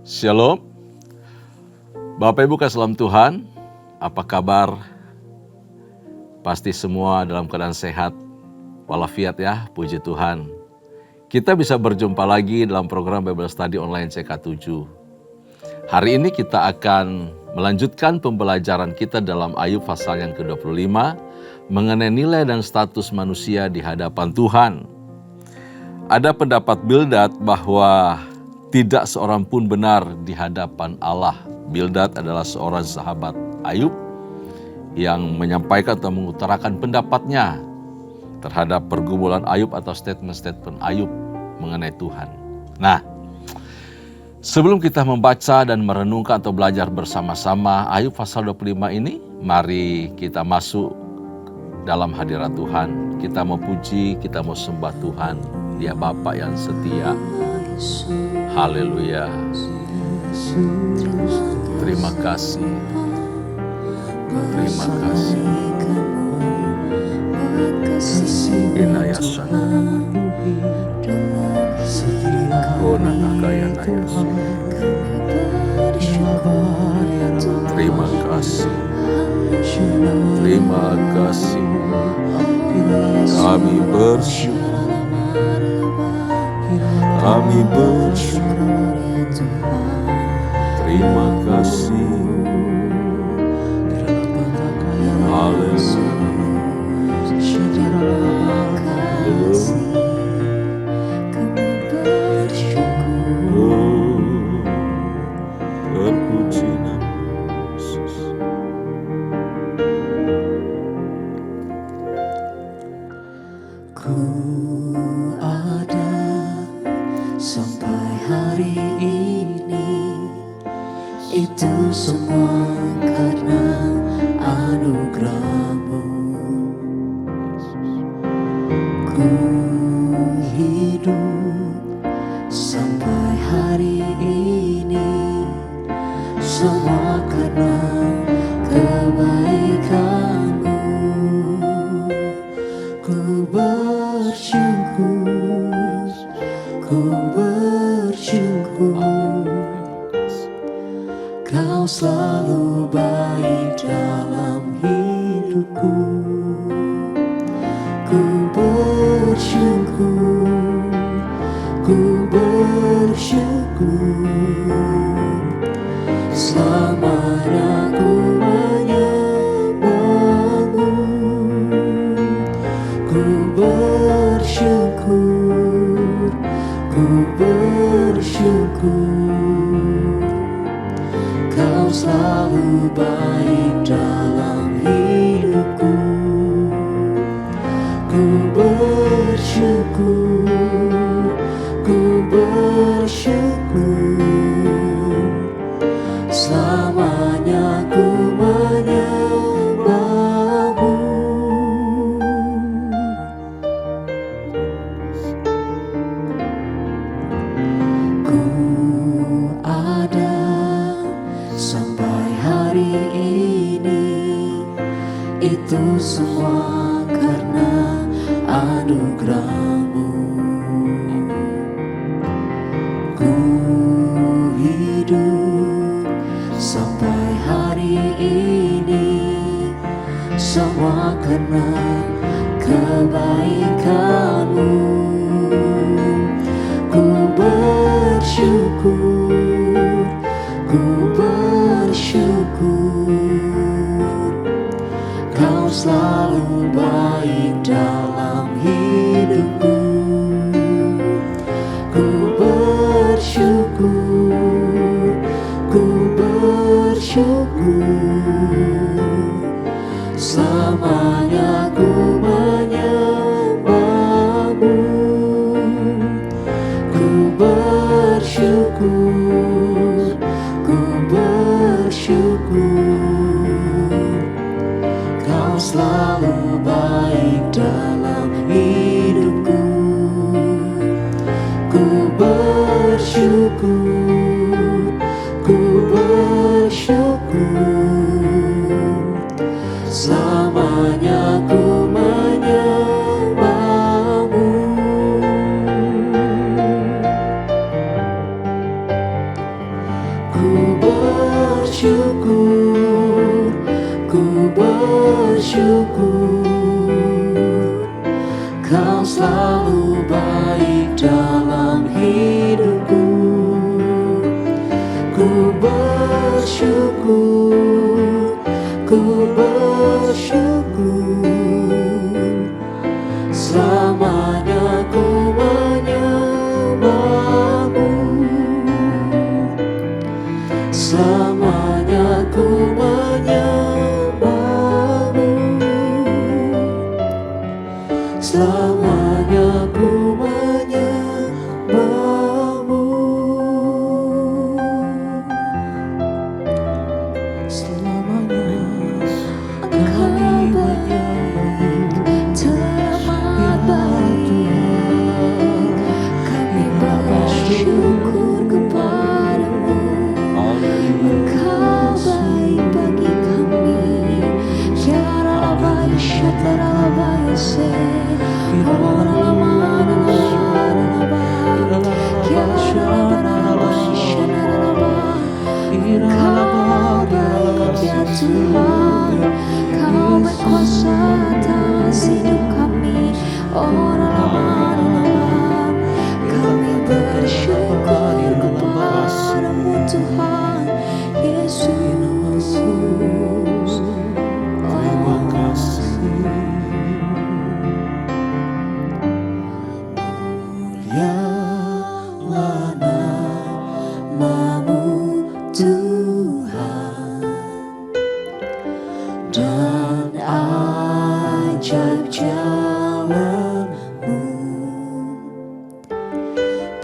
Shalom, Bapak Ibu kasih salam Tuhan, apa kabar? Pasti semua dalam keadaan sehat, walafiat ya, puji Tuhan. Kita bisa berjumpa lagi dalam program Bible Study Online CK7. Hari ini kita akan melanjutkan pembelajaran kita dalam Ayub pasal yang ke-25 mengenai nilai dan status manusia di hadapan Tuhan. Ada pendapat Bildad bahwa tidak seorang pun benar di hadapan Allah. Bildad adalah seorang sahabat Ayub yang menyampaikan atau mengutarakan pendapatnya terhadap pergumulan Ayub atau statement-statement Ayub mengenai Tuhan. Nah, sebelum kita membaca dan merenungkan atau belajar bersama-sama Ayub pasal 25 ini, mari kita masuk dalam hadirat Tuhan. Kita mau puji, kita mau sembah Tuhan. Dia Bapa yang setia. Haleluya. Terima kasih. Terima kasih. Inayasan. Kona nakaya nayasan. Terima kasih. Terima kasih. Kami bersyukur. Kami bersyukur. Terima kasih. Haleluya. Terpuji nama Yesus. Ku ada sampai hari ini, itu semua karena anugerah-Mu. Ku hidup sampai hari ini, semua karena kebaikan-Mu. Ku bersyukur, ku bersyukur, Kau selalu baik dalam hidupku. Ku bersyukur, ku bersyukur, selamanya ku menyembah-Mu. Ku bersyukur, ku bersyukur, Kau selalu baik dalam hidupku. Ku bersyukur, ku bersyukur, selamanya ku menyembah-Mu. Ku ada sampai hari ini, itu semua karena anugerah-Mu. Ku hidup sampai hari ini, semua karena kebaikan-Mu. Ku bersyukur, ku bersyukur, Kau selalu baik dalam hidupku. Ku bersyukur, ku bersyukur, selamanya ku menyembah-Mu. Ku bersyukur, ku bersyukur, Kau selalu baik dalam hidupku. Ku bersyukur, ku bersyukur, selamanya ku menyembah-Mu. Ku bersyukur, ku bersyukur, Kau selalu baik dalam hidupku. Ku bersyukur, ku bersyukur, selamanya ku menyembahmu, selamanya ku menyembahmu, selamanya ku menyembahmu, selamanya kami menyembahmu. Teramat baik, kami bersyukur kepadamu. Engkau baik bagi kami. Syaralabai, syatarabai, se. Oralamanalabai, syaralabai, syaralabai. Engkau baik ya Tuhan, Kau berkuasa atas hidup kami. Oralamanalabai, kami bersyukur kepadamu Tuhan Yesus. Terima kasih. Mulialah namamu Tuhan, dan ajaib jalan-Mu.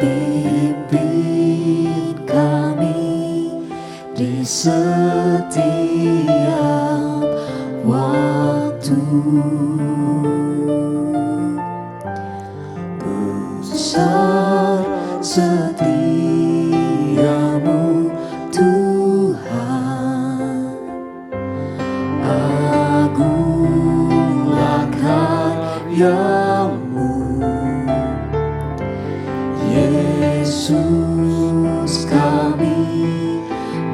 Pimpin kami di setiap waktu. Besar setiamu Tuhan, agunglah karya-Mu. Yesus, kami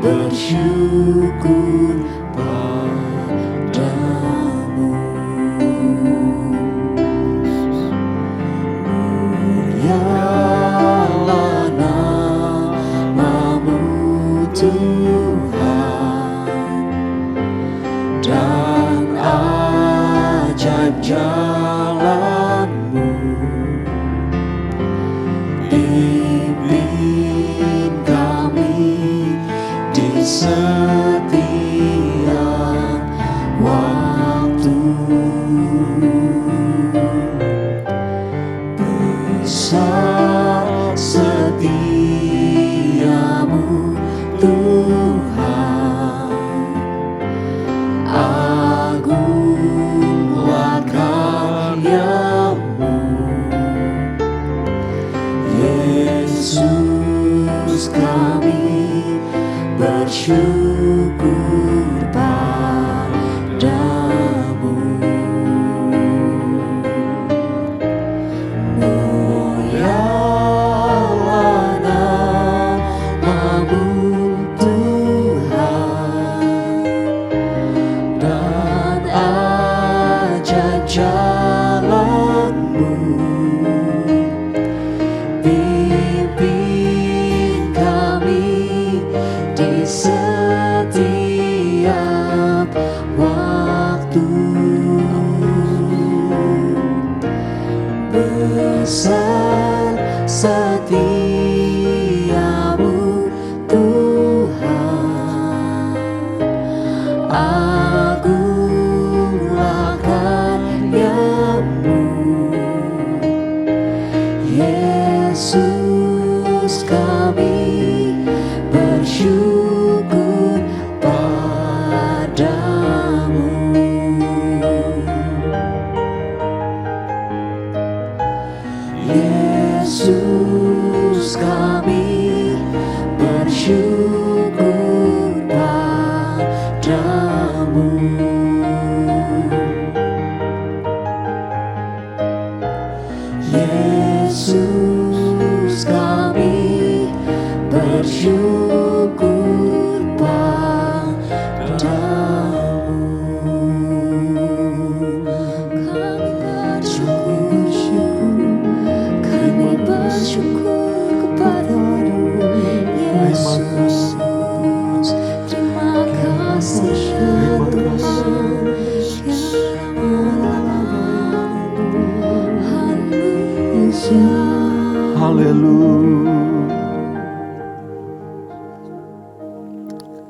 bersyukur padamu. Mulialah namamu Tuhan, dan ajaib jalan-Mu. Pimpin kami di setiap waktu. Besar setiamu Tuhan, agunglah karya-Mu. Yesus, kami bersyukur padamu. Mulialah namamu Tuhan, dan ajaib jalan-Mu. Pimpin kami di setiap waktu. Besar setiamu Tuhan, agunglah karya-Mu. Yesus, kami bersyukur padamu.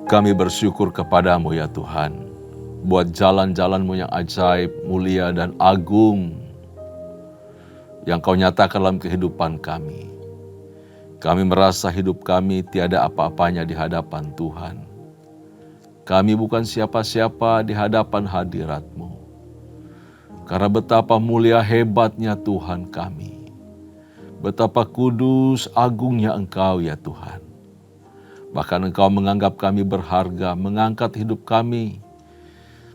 Kami bersyukur kepadamu ya Tuhan, buat jalan-jalan-Mu yang ajaib, mulia, dan agung yang Kau nyatakan dalam kehidupan kami. Kami merasa hidup kami tiada apa-apanya di hadapan Tuhan. Kami bukan siapa-siapa di hadapan hadirat-Mu. Karena betapa mulia hebatnya Tuhan kami. Betapa kudus agungnya Engkau ya Tuhan. Bahkan Engkau menganggap kami berharga, mengangkat hidup kami,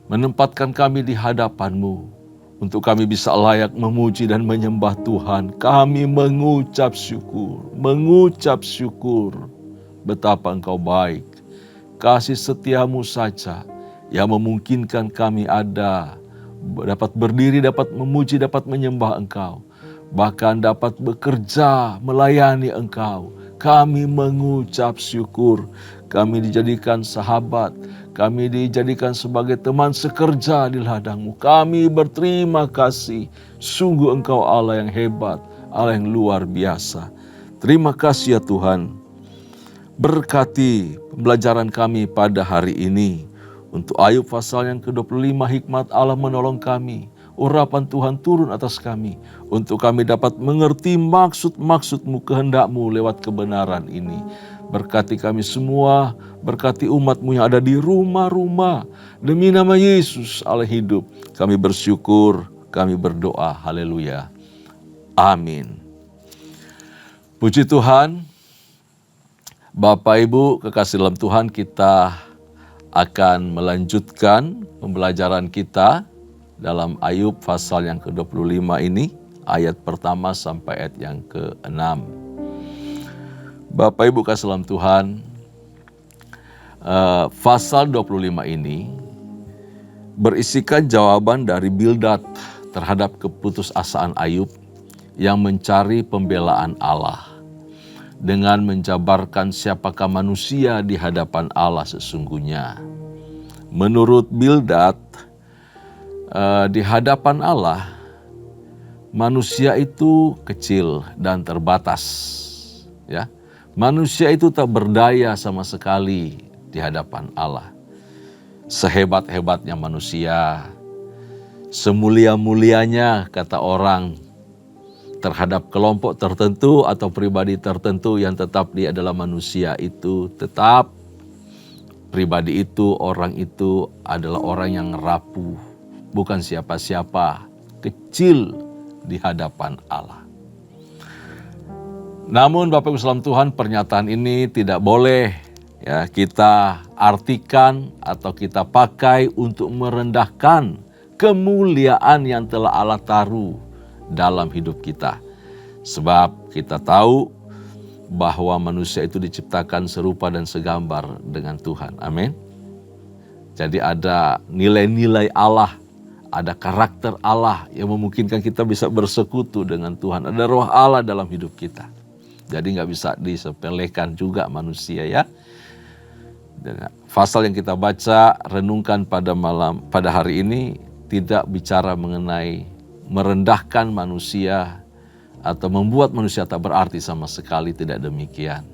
menempatkan kami di hadapan-Mu. Untuk kami bisa layak memuji dan menyembah Tuhan, kami mengucap syukur. Betapa Engkau baik, kasih setia-Mu saja yang memungkinkan kami dapat berdiri, dapat memuji, dapat menyembah Engkau. Bahkan dapat bekerja, melayani Engkau. Kami mengucap syukur. Kami dijadikan sahabat. Kami dijadikan sebagai teman sekerja di ladang-Mu. Kami berterima kasih. Sungguh Engkau Allah yang hebat, Allah yang luar biasa. Terima kasih ya Tuhan. Berkati pembelajaran kami pada hari ini. Untuk Ayub pasal yang ke-25, hikmat Allah menolong kami. Urapan Tuhan turun atas kami. Untuk kami dapat mengerti maksud-maksud-Mu, kehendak-Mu lewat kebenaran ini. Berkati kami semua, berkati umat-Mu yang ada di rumah-rumah. Demi nama Yesus Allah hidup, kami bersyukur, kami berdoa. Haleluya. Amin. Puji Tuhan. Bapak Ibu kekasih dalam Tuhan, kita akan melanjutkan pembelajaran kita dalam Ayub pasal yang ke-25 ini, ayat pertama sampai ayat yang ke-6. Bapak Ibu kasih dalam Tuhan, pasal 25 ini berisikan jawaban dari Bildad terhadap keputusasaan Ayub yang mencari pembelaan Allah dengan menjabarkan siapakah manusia di hadapan Allah sesungguhnya. Menurut Bildad, di hadapan Allah, manusia itu kecil dan terbatas. Ya, manusia itu tak berdaya sama sekali di hadapan Allah. Sehebat-hebatnya manusia, semulia-mulianya kata orang terhadap kelompok tertentu atau pribadi tertentu yang tetap dia adalah manusia itu, tetap pribadi itu, orang itu adalah orang yang rapuh, bukan siapa-siapa, kecil di hadapan Allah. Namun Bapak Ibu salam Tuhan, pernyataan ini tidak boleh ya kita artikan atau kita pakai untuk merendahkan kemuliaan yang telah Allah taruh dalam hidup kita. Sebab kita tahu bahwa manusia itu diciptakan serupa dan segambar dengan Tuhan. Amin. Jadi ada nilai-nilai Allah, ada karakter Allah yang memungkinkan kita bisa bersekutu dengan Tuhan. Ada roh Allah dalam hidup kita. Jadi gak bisa disepelekan juga manusia ya. Dan pasal yang kita baca, renungkan pada hari ini tidak bicara mengenai merendahkan manusia atau membuat manusia tak berarti sama sekali, tidak demikian.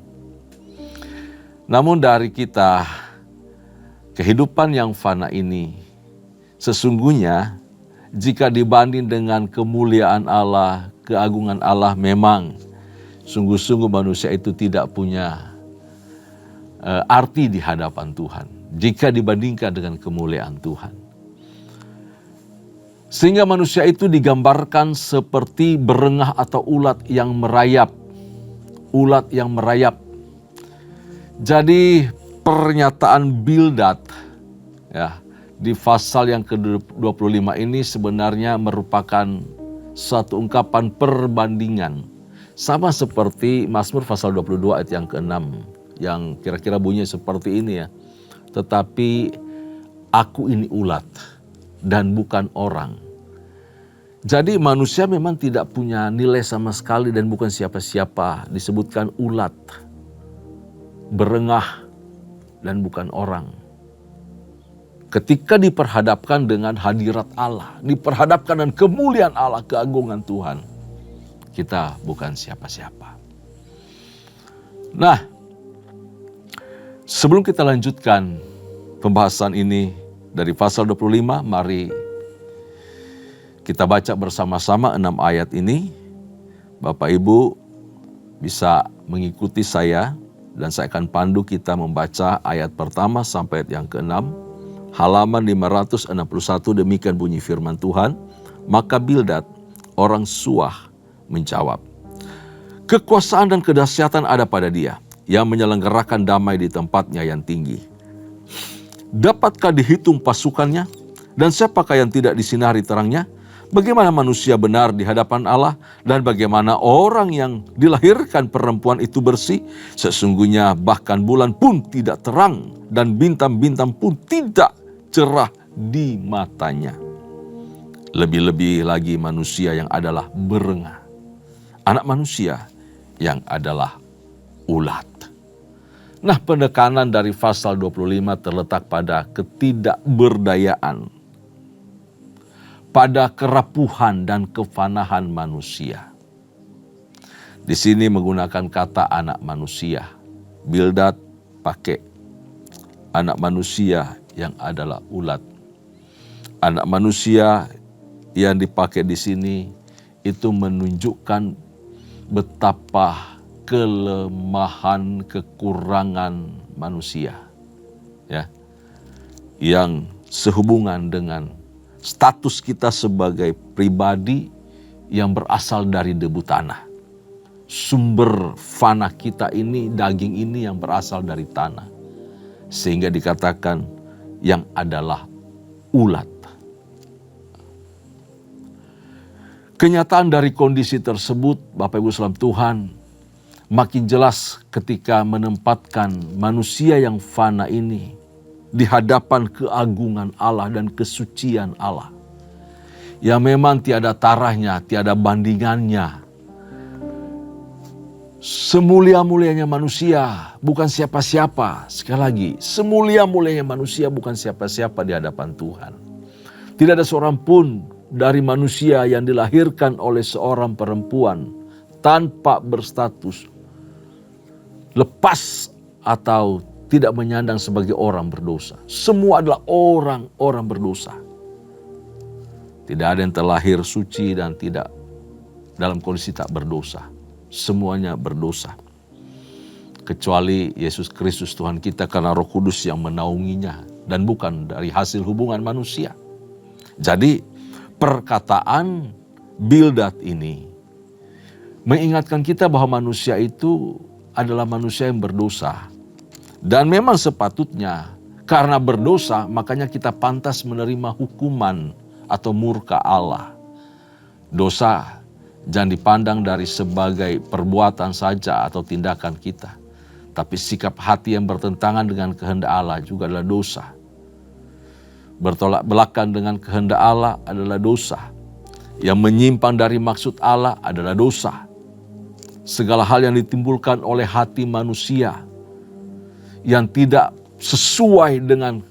Namun dari kita, kehidupan yang fana ini, sesungguhnya jika dibanding dengan kemuliaan Allah, keagungan Allah, memang sungguh-sungguh manusia itu tidak punya arti di hadapan Tuhan jika dibandingkan dengan kemuliaan Tuhan. Sehingga manusia itu digambarkan seperti berengah atau ulat yang merayap. Ulat yang merayap. Jadi pernyataan Bildad ya, di pasal yang ke-25 ini sebenarnya merupakan satu ungkapan perbandingan. Sama seperti Mazmur pasal 22 ayat yang ke-6. Yang kira-kira bunyinya seperti ini ya. Tetapi aku ini ulat dan bukan orang. Jadi manusia memang tidak punya nilai sama sekali dan bukan siapa-siapa. Disebutkan ulat, berengah, dan bukan orang. Ketika diperhadapkan dengan hadirat Allah, diperhadapkan dengan kemuliaan Allah, keagungan Tuhan, kita bukan siapa-siapa. Nah, Sebelum kita lanjutkan pembahasan ini dari pasal 25, mari kita baca bersama-sama 6 ayat ini. Bapak Ibu bisa mengikuti saya dan saya akan pandu kita membaca ayat pertama sampai ayat yang ke-6. Halaman 561, demikian bunyi firman Tuhan. Maka Bildad, orang Suah, menjawab, kekuasaan dan kedahsyatan ada pada dia, yang menyelenggarakan damai di tempatnya yang tinggi. Dapatkah dihitung pasukannya? Dan siapakah yang tidak disinari terangnya? Bagaimana manusia benar di hadapan Allah? Dan bagaimana orang yang dilahirkan perempuan itu bersih? Sesungguhnya bahkan bulan pun tidak terang, dan bintang-bintang pun tidak cerah di matanya. Lebih-lebih lagi manusia yang adalah berengah, anak manusia yang adalah ulat. Nah, penekanan dari pasal 25 terletak pada ketidakberdayaan, pada kerapuhan dan kefanahan manusia. Di sini menggunakan kata anak manusia. Bildad pakai anak manusia yang adalah ulat. Anak manusia yang dipakai di sini itu menunjukkan betapa kelemahan, kekurangan manusia, ya, yang sehubungan dengan status kita sebagai pribadi yang berasal dari debu tanah. Sumber fana kita ini, daging ini yang berasal dari tanah, sehingga dikatakan yang adalah ulat. Kenyataan dari kondisi tersebut, Bapak Ibu saudara Tuhan, makin jelas ketika menempatkan manusia yang fana ini di hadapan keagungan Allah dan kesucian Allah. Yang memang tiada tarahnya, tiada bandingannya. Semulia-mulianya manusia bukan siapa-siapa. Sekali lagi, semulia-mulianya manusia bukan siapa-siapa di hadapan Tuhan. Tidak ada seorang pun dari manusia yang dilahirkan oleh seorang perempuan tanpa berstatus lepas atau tidak menyandang sebagai orang berdosa. Semua adalah orang-orang berdosa. Tidak ada yang terlahir suci dan tidak dalam kondisi tak berdosa. Semuanya berdosa. Kecuali Yesus Kristus Tuhan kita, karena Roh Kudus yang menaunginya dan bukan dari hasil hubungan manusia. Jadi perkataan Bildad ini mengingatkan kita bahwa manusia itu adalah manusia yang berdosa. Dan memang sepatutnya karena berdosa makanya kita pantas menerima hukuman atau murka Allah. Dosa jangan dipandang dari sebagai perbuatan saja atau tindakan kita. Tapi sikap hati yang bertentangan dengan kehendak Allah juga adalah dosa. Bertolak belakang dengan kehendak Allah adalah dosa. Yang menyimpang dari maksud Allah adalah dosa. Segala hal yang ditimbulkan oleh hati manusia yang tidak sesuai dengan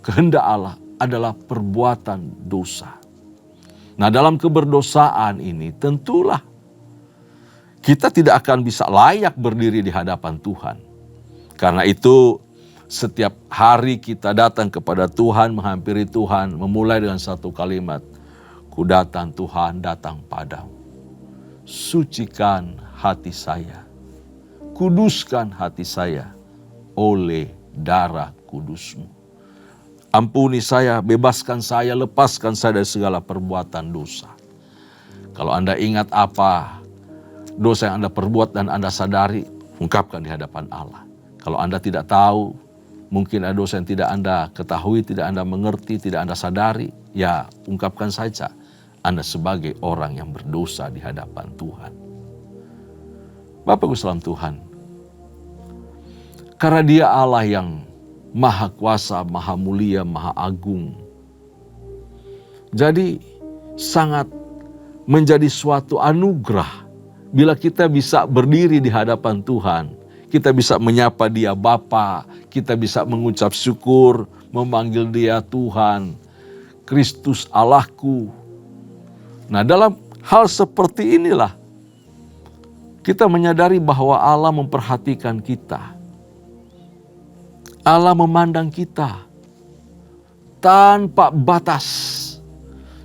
kehendak Allah adalah perbuatan dosa. Nah, dalam keberdosaan ini tentulah kita tidak akan bisa layak berdiri di hadapan Tuhan. Karena itu setiap hari kita datang kepada Tuhan, menghampiri Tuhan, memulai dengan satu kalimat, ku datang Tuhan, datang padamu. Sucikan hati saya, kuduskan hati saya oleh darah kudus-Mu. Ampuni saya, bebaskan saya, lepaskan saya dari segala perbuatan dosa. Kalau Anda ingat apa dosa yang Anda perbuat dan Anda sadari, ungkapkan di hadapan Allah. Kalau Anda tidak tahu, mungkin ada dosa yang tidak Anda ketahui, tidak Anda mengerti, tidak Anda sadari, ya ungkapkan saja Anda sebagai orang yang berdosa di hadapan Tuhan. Bapak-Ibu salam Tuhan, karena Dia Allah yang Maha Kuasa, Maha Mulia, Maha Agung, jadi sangat menjadi suatu anugerah bila kita bisa berdiri di hadapan Tuhan. Kita bisa menyapa Dia Bapa, kita bisa mengucap syukur, memanggil Dia Tuhan, Kristus Allahku. Nah, dalam hal seperti inilah kita menyadari bahwa Allah memperhatikan kita. Allah memandang kita tanpa batas.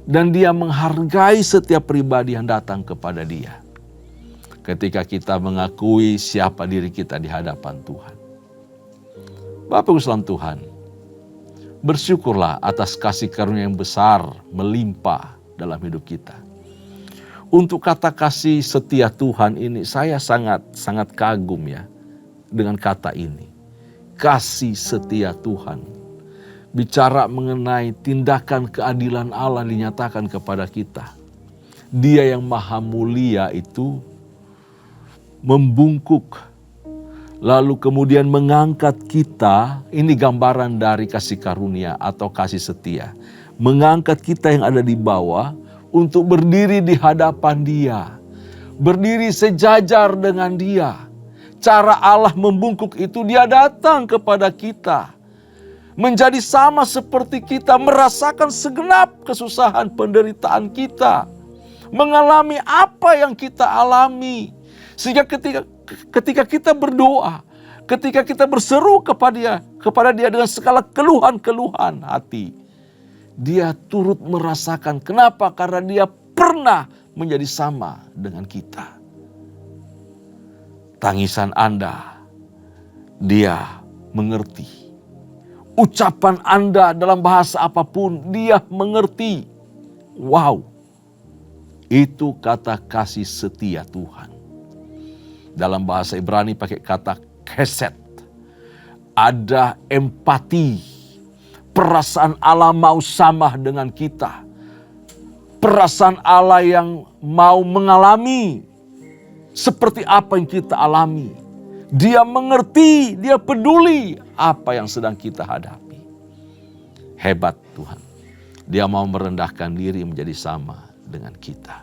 Dan Dia menghargai setiap pribadi yang datang kepada Dia. Ketika kita mengakui siapa diri kita di hadapan Tuhan. Bapak Ibu saudara Tuhan, bersyukurlah atas kasih karunia yang besar melimpah dalam hidup kita. Untuk kata kasih setia Tuhan ini, saya sangat kagum ya dengan kata ini. Kasih setia Tuhan. Bicara mengenai tindakan keadilan Allah dinyatakan kepada kita. Dia yang maha mulia itu membungkuk, lalu kemudian mengangkat kita. Ini gambaran dari kasih karunia atau kasih setia. Mengangkat kita yang ada di bawah untuk berdiri di hadapan Dia. Berdiri sejajar dengan Dia. Cara Allah membungkuk itu, Dia datang kepada kita. Menjadi sama seperti kita, merasakan segenap kesusahan penderitaan kita. Mengalami apa yang kita alami. Sehingga ketika kita berdoa, ketika kita berseru kepada Dia dengan segala keluhan-keluhan hati, Dia turut merasakan. Kenapa? Karena Dia pernah menjadi sama dengan kita. Tangisan Anda, Dia mengerti. Ucapan Anda dalam bahasa apapun, Dia mengerti. Wow, itu kata kasih setia Tuhan. Dalam bahasa Ibrani pakai kata keset. Ada empati. Perasaan Allah mau sama dengan kita. Perasaan Allah yang mau mengalami seperti apa yang kita alami. Dia mengerti, Dia peduli apa yang sedang kita hadapi. Hebat Tuhan. Dia mau merendahkan diri menjadi sama dengan kita.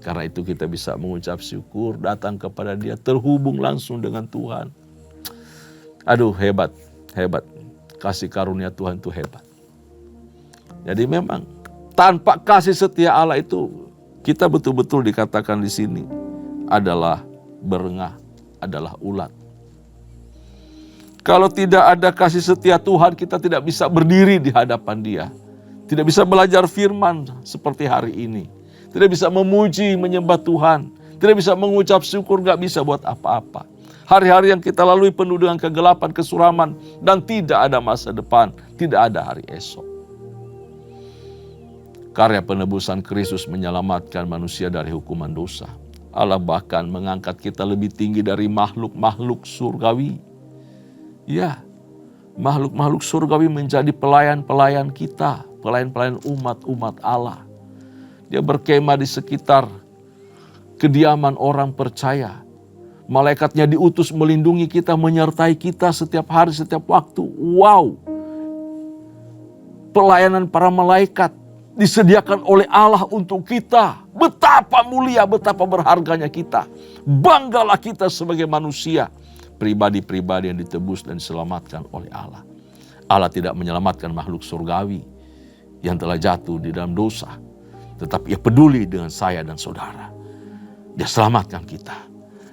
Karena itu kita bisa mengucap syukur, datang kepada Dia, terhubung langsung dengan Tuhan. Aduh, hebat. Kasih karunia Tuhan itu hebat. Jadi memang tanpa kasih setia Allah itu, kita betul-betul dikatakan di sini adalah berengah, adalah ulat. Kalau tidak ada kasih setia Tuhan, kita tidak bisa berdiri di hadapan Dia. Tidak bisa belajar firman seperti hari ini. Tidak bisa memuji, menyembah Tuhan. Tidak bisa mengucap syukur, gak bisa buat apa-apa. Hari-hari yang kita lalui penuh dengan kegelapan, kesuraman, dan tidak ada masa depan. Tidak ada hari esok. Karya penebusan Kristus menyelamatkan manusia dari hukuman dosa. Allah bahkan mengangkat kita lebih tinggi dari makhluk-makhluk surgawi. Ya, makhluk-makhluk surgawi menjadi pelayan-pelayan kita, pelayan-pelayan umat-umat Allah. Dia berkemah di sekitar kediaman orang percaya. Malaikatnya diutus melindungi kita, menyertai kita setiap hari, setiap waktu. Wow, pelayanan para malaikat disediakan oleh Allah untuk kita. Betapa mulia, betapa berharganya kita. Banggalah kita sebagai manusia. Pribadi-pribadi yang ditebus dan diselamatkan oleh Allah. Allah tidak menyelamatkan makhluk surgawi yang telah jatuh di dalam dosa. Tetapi Ia peduli dengan saya dan saudara. Dia selamatkan kita.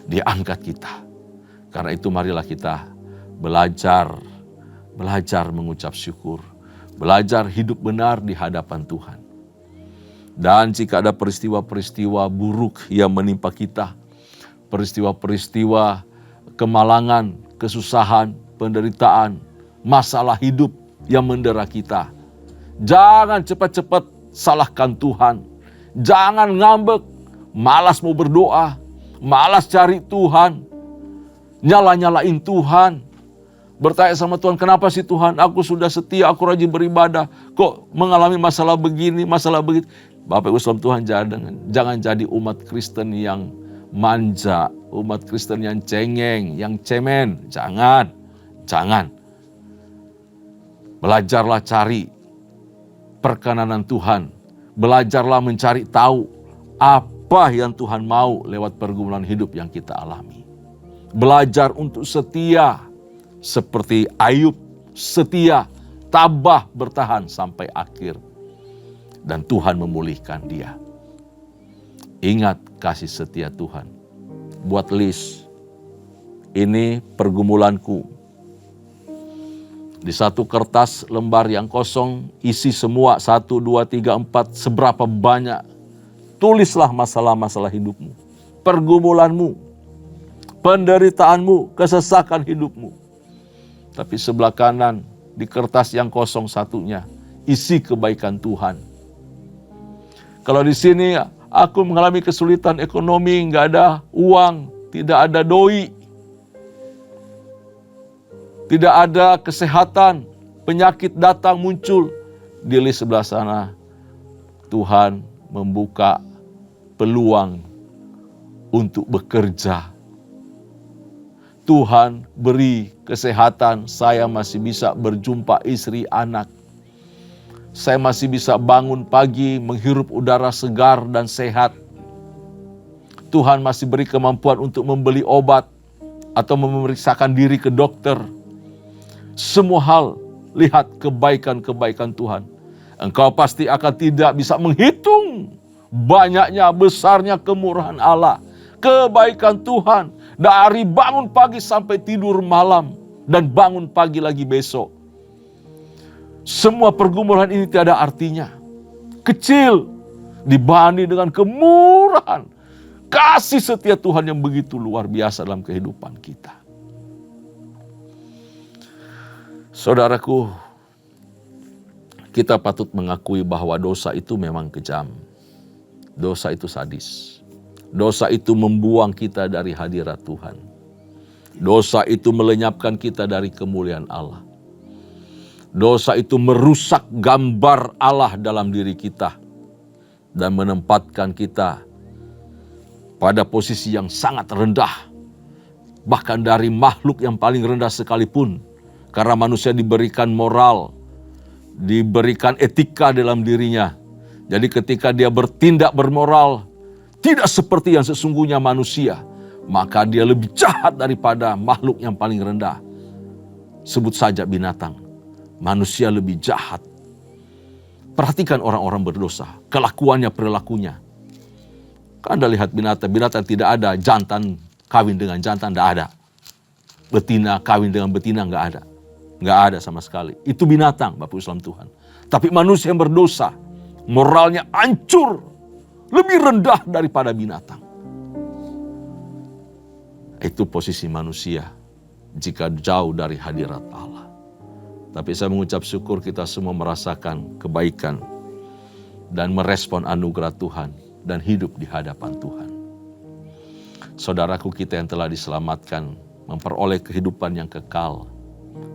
Dia angkat kita. Karena itu marilah kita belajar mengucap syukur. Belajar hidup benar di hadapan Tuhan. Dan jika ada peristiwa-peristiwa buruk yang menimpa kita, peristiwa-peristiwa kemalangan, kesusahan, penderitaan, masalah hidup yang mendera kita, jangan cepat-cepat salahkan Tuhan. Jangan ngambek, malas mau berdoa, malas cari Tuhan, nyala-nyalain Tuhan. Bertanya sama Tuhan, kenapa sih Tuhan? Aku sudah setia, aku rajin beribadah. Kok mengalami masalah begini, masalah begitu? Bapak Ibu saudara Tuhan, jangan jadi umat Kristen yang manja, umat Kristen yang cengeng, yang cemen. Jangan. Belajarlah cari perkenanan Tuhan. Belajarlah mencari tahu apa yang Tuhan mau lewat pergumulan hidup yang kita alami. Belajar untuk setia. Seperti Ayub, setia, tabah bertahan sampai akhir. Dan Tuhan memulihkan dia. Ingat kasih setia Tuhan. Buat list. Ini pergumulanku. Di satu kertas lembar yang kosong, isi semua 1, 2, 3, 4, seberapa banyak. Tulislah masalah-masalah hidupmu, pergumulanmu, penderitaanmu, kesesakan hidupmu. Tapi sebelah kanan, di kertas yang kosong satunya, isi kebaikan Tuhan. Kalau di sini aku mengalami kesulitan ekonomi, nggak ada uang, tidak ada doi, tidak ada kesehatan, penyakit datang muncul. Di list sebelah sana, Tuhan membuka peluang untuk bekerja. Tuhan beri kesehatan, saya masih bisa berjumpa istri anak. Saya masih bisa bangun pagi, menghirup udara segar dan sehat. Tuhan masih beri kemampuan untuk membeli obat atau memeriksakan diri ke dokter. Semua hal, lihat kebaikan-kebaikan Tuhan. Engkau pasti akan tidak bisa menghitung banyaknya, besarnya kemurahan Allah. Kebaikan Tuhan dari bangun pagi sampai tidur malam dan bangun pagi lagi besok. Semua pergumulan ini tiada artinya. Kecil dibanding dengan kemurahan, kasih setia Tuhan yang begitu luar biasa dalam kehidupan kita. Saudaraku, kita patut mengakui bahwa dosa itu memang kejam. Dosa itu sadis. Dosa itu membuang kita dari hadirat Tuhan. Dosa itu melenyapkan kita dari kemuliaan Allah. Dosa itu merusak gambar Allah dalam diri kita dan menempatkan kita pada posisi yang sangat rendah. Bahkan dari makhluk yang paling rendah sekalipun. Karena manusia diberikan moral, diberikan etika dalam dirinya. Jadi ketika dia bertindak bermoral, tidak seperti yang sesungguhnya manusia, maka dia lebih jahat daripada makhluk yang paling rendah. Sebut saja binatang, manusia lebih jahat. Perhatikan orang-orang berdosa, kelakuannya, perilakunya. Anda lihat binatang tidak ada jantan kawin dengan jantan, tidak ada. Betina kawin dengan betina, nggak ada. Nggak ada sama sekali. Itu binatang, Bapak Islam Tuhan. Tapi manusia yang berdosa, moralnya hancur, lebih rendah daripada binatang. Itu posisi manusia jika jauh dari hadirat Allah. Tapi saya mengucap syukur kita semua merasakan kebaikan dan merespon anugerah Tuhan dan hidup di hadapan Tuhan. Saudaraku kita yang telah diselamatkan, memperoleh kehidupan yang kekal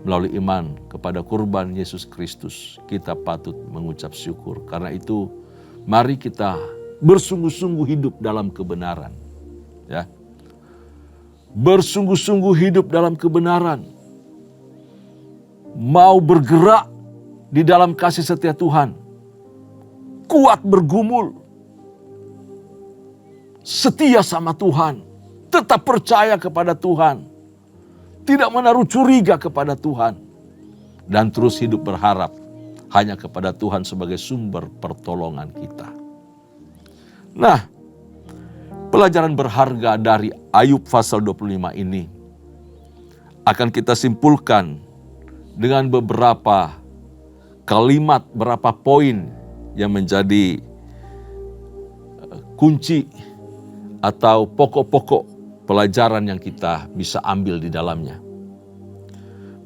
melalui iman kepada kurban Yesus Kristus, kita patut mengucap syukur. Karena itu, mari kita bersungguh-sungguh hidup dalam kebenaran. Ya. Bersungguh-sungguh hidup dalam kebenaran. Mau bergerak di dalam kasih setia Tuhan. Kuat bergumul. Setia sama Tuhan. Tetap percaya kepada Tuhan. Tidak menaruh curiga kepada Tuhan. Dan terus hidup berharap hanya kepada Tuhan sebagai sumber pertolongan kita. Nah, pelajaran berharga dari Ayub pasal 25 ini akan kita simpulkan dengan beberapa kalimat, beberapa poin yang menjadi kunci atau pokok-pokok pelajaran yang kita bisa ambil di dalamnya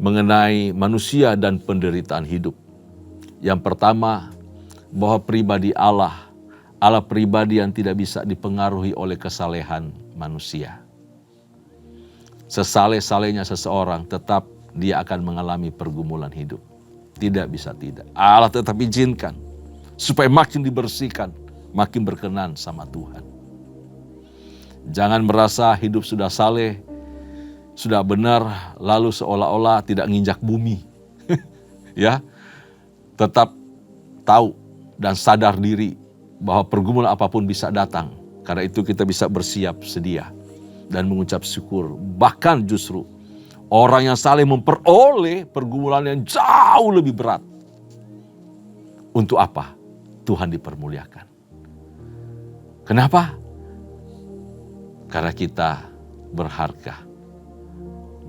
mengenai manusia dan penderitaan hidup. Yang pertama, bahwa pribadi Allah pribadi yang tidak bisa dipengaruhi oleh kesalehan manusia. Sesaleh-salehnya seseorang, tetap dia akan mengalami pergumulan hidup. Tidak bisa tidak. Allah tetap izinkan supaya makin dibersihkan, makin berkenan sama Tuhan. Jangan merasa hidup sudah saleh, sudah benar, lalu seolah-olah tidak nginjak bumi. Ya, tetap tahu dan sadar diri bahwa pergumulan apapun bisa datang. Karena itu kita bisa bersiap sedia dan mengucap syukur. Bahkan justru orang yang saleh memperoleh pergumulan yang jauh lebih berat. Untuk apa? Tuhan dipermuliakan. Kenapa? Karena kita berharga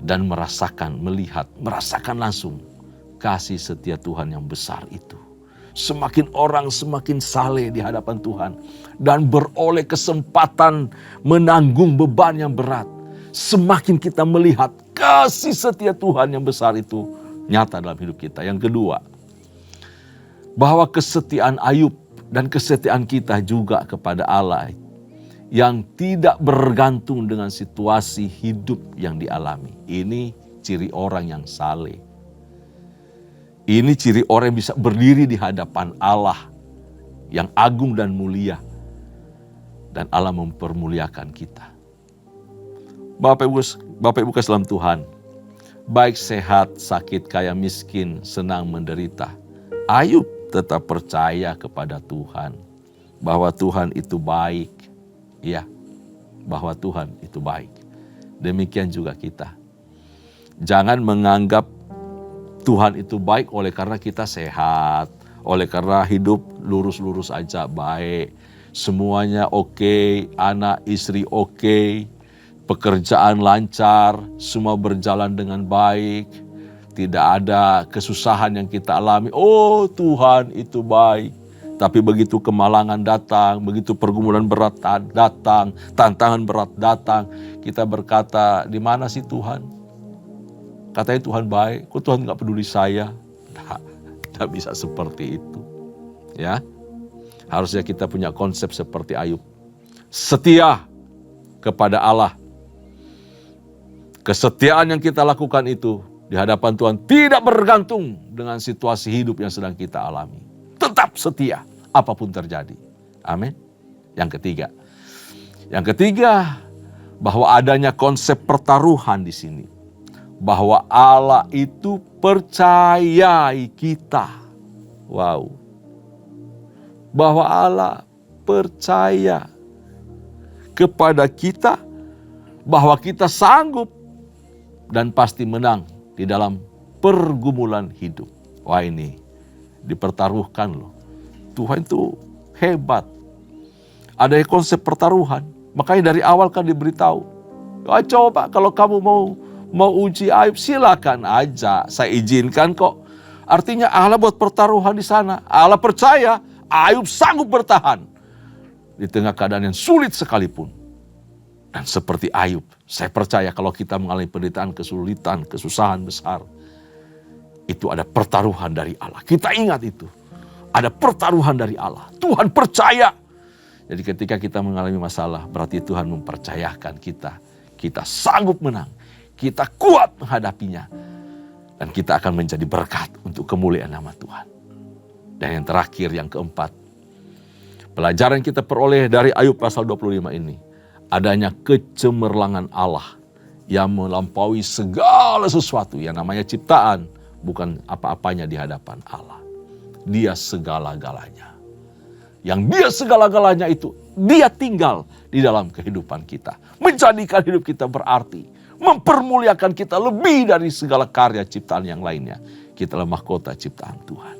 dan merasakan langsung kasih setia Tuhan yang besar itu. Semakin orang semakin saleh di hadapan Tuhan dan beroleh kesempatan menanggung beban yang berat. Semakin kita melihat kasih setia Tuhan yang besar itu nyata dalam hidup kita. Yang kedua, bahwa kesetiaan Ayub dan kesetiaan kita juga kepada Allah yang tidak bergantung dengan situasi hidup yang dialami. Ini ciri orang yang saleh. Ini ciri orang yang bisa berdiri di hadapan Allah yang agung dan mulia. Dan Allah mempermuliakan kita. Bapak Ibu kasih dalam Tuhan, baik sehat, sakit, kaya, miskin, senang, menderita, Ayub tetap percaya kepada Tuhan. Bahwa Tuhan itu baik. Ya, bahwa Tuhan itu baik. Demikian juga kita. Jangan menganggap Tuhan itu baik oleh karena kita sehat, oleh karena hidup lurus-lurus aja baik, semuanya oke, anak istri oke, pekerjaan lancar, semua berjalan dengan baik, tidak ada kesusahan yang kita alami. Oh, Tuhan itu baik. Tapi begitu kemalangan datang, begitu pergumulan berat datang, tantangan berat datang, kita berkata, di mana sih Tuhan? Katanya Tuhan baik, kok Tuhan gak peduli saya? Tidak bisa seperti itu. Ya, harusnya kita punya konsep seperti Ayub. Setia kepada Allah. Kesetiaan yang kita lakukan itu di hadapan Tuhan tidak bergantung dengan situasi hidup yang sedang kita alami. Tetap setia apapun terjadi. Amin. Yang ketiga, bahwa adanya konsep pertaruhan di sini. Bahwa Allah itu percayai kita. Wow. Bahwa Allah percaya kepada kita. Bahwa kita sanggup dan pasti menang di dalam pergumulan hidup. Wah, ini dipertaruhkan loh. Tuhan itu hebat. Ada konsep pertaruhan. Makanya dari awal kan diberitahu. Coba kalau kamu mau uji Ayub, silakan aja, saya izinkan kok. Artinya Allah buat pertaruhan di sana. Allah percaya Ayub sanggup bertahan di tengah keadaan yang sulit sekalipun. Dan seperti Ayub, saya percaya kalau kita mengalami penderitaan, kesulitan, kesusahan besar, itu ada pertaruhan dari Allah. Kita ingat itu. Ada pertaruhan dari Allah. Tuhan percaya. Jadi ketika kita mengalami masalah, berarti Tuhan mempercayakan kita. Kita sanggup menang. Kita kuat menghadapinya. Dan kita akan menjadi berkat untuk kemuliaan nama Tuhan. Dan yang terakhir, yang keempat. Pelajaran yang kita peroleh dari Ayub pasal 25 ini. Adanya kecemerlangan Allah yang melampaui segala sesuatu. Yang namanya ciptaan. Bukan apa-apanya di hadapan Allah. Dia segala-galanya. Yang dia segala-galanya itu. Dia tinggal di dalam kehidupan kita. Menjadikan hidup kita berarti. Mempermuliakan kita lebih dari segala karya ciptaan yang lainnya. Kita adalah mahkota ciptaan Tuhan.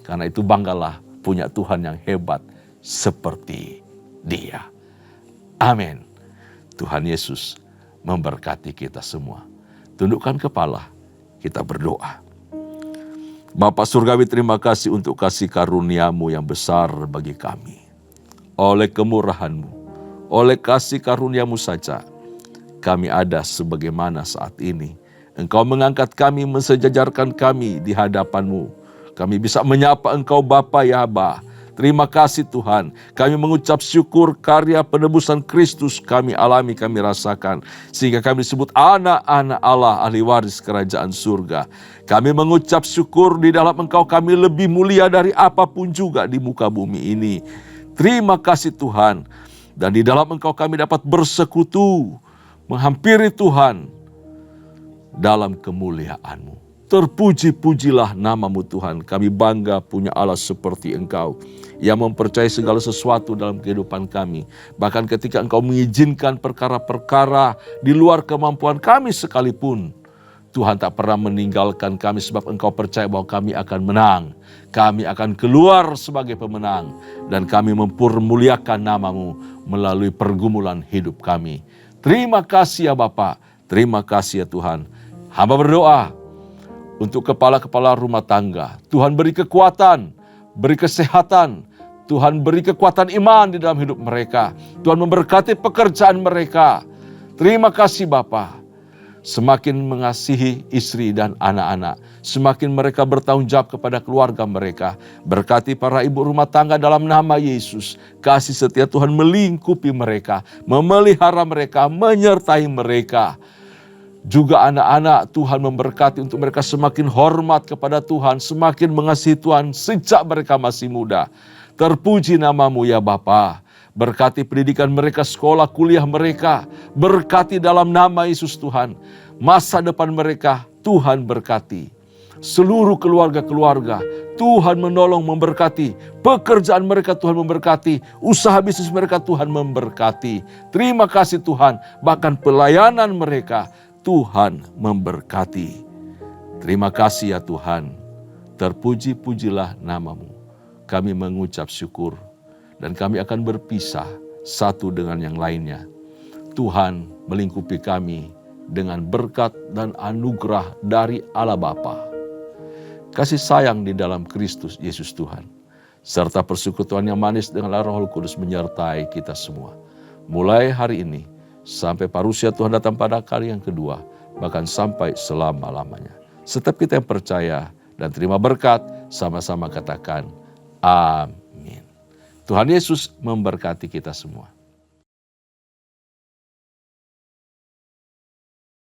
Karena itu banggalah punya Tuhan yang hebat seperti Dia. Amin. Tuhan Yesus memberkati kita semua. Tundukkan kepala, kita berdoa. Bapa Surgawi, terima kasih untuk kasih karunia-Mu yang besar bagi kami. Oleh kemurahan-Mu, oleh kasih karunia-Mu saja, kami ada sebagaimana saat ini. Engkau mengangkat kami, mensejajarkan kami di hadapan-Mu. Kami bisa menyapa Engkau Bapa ya Aba. Terima kasih Tuhan. Kami mengucap syukur karya penebusan Kristus kami alami, kami rasakan. Sehingga kami disebut anak-anak Allah, ahli waris kerajaan surga. Kami mengucap syukur di dalam Engkau kami lebih mulia dari apapun juga di muka bumi ini. Terima kasih Tuhan. Dan di dalam Engkau kami dapat bersekutu, menghampiri Tuhan dalam kemuliaan-Mu. Terpuji-pujilah nama-Mu Tuhan. Kami bangga punya Allah seperti Engkau yang mempercayai segala sesuatu dalam kehidupan kami. Bahkan ketika Engkau mengizinkan perkara-perkara di luar kemampuan kami sekalipun, Tuhan tak pernah meninggalkan kami sebab Engkau percaya bahwa kami akan menang. Kami akan keluar sebagai pemenang. Dan kami mempermuliakan nama-Mu melalui pergumulan hidup kami. Terima kasih ya Bapa, terima kasih ya Tuhan. Hamba berdoa untuk kepala-kepala rumah tangga. Tuhan beri kekuatan, beri kesehatan. Tuhan beri kekuatan iman di dalam hidup mereka. Tuhan memberkati pekerjaan mereka. Terima kasih Bapa. Semakin mengasihi istri dan anak-anak, semakin mereka bertanggung jawab kepada keluarga mereka. Berkati para ibu rumah tangga dalam nama Yesus. Kasih setia Tuhan melingkupi mereka, memelihara mereka, menyertai mereka. Juga anak-anak Tuhan memberkati untuk mereka semakin hormat kepada Tuhan, semakin mengasihi Tuhan sejak mereka masih muda. Terpuji namamu ya Bapa. Berkati pendidikan mereka, sekolah, kuliah mereka. Berkati dalam nama Yesus Tuhan. Masa depan mereka Tuhan berkati. Seluruh keluarga-keluarga Tuhan menolong, memberkati. Pekerjaan mereka Tuhan memberkati. Usaha bisnis mereka Tuhan memberkati. Terima kasih Tuhan. Bahkan pelayanan mereka Tuhan memberkati. Terima kasih ya Tuhan. Terpuji-pujilah namamu. Kami mengucap syukur. Dan kami akan berpisah satu dengan yang lainnya. Tuhan melingkupi kami dengan berkat dan anugerah dari Allah Bapa. Kasih sayang di dalam Kristus Yesus Tuhan. Serta persekutuan yang manis dengan Roh Kudus menyertai kita semua. Mulai hari ini sampai parusia Tuhan datang pada kali yang kedua. Bahkan sampai selama-lamanya. Setiap kita yang percaya dan terima berkat, sama-sama katakan amin. Tuhan Yesus memberkati kita semua.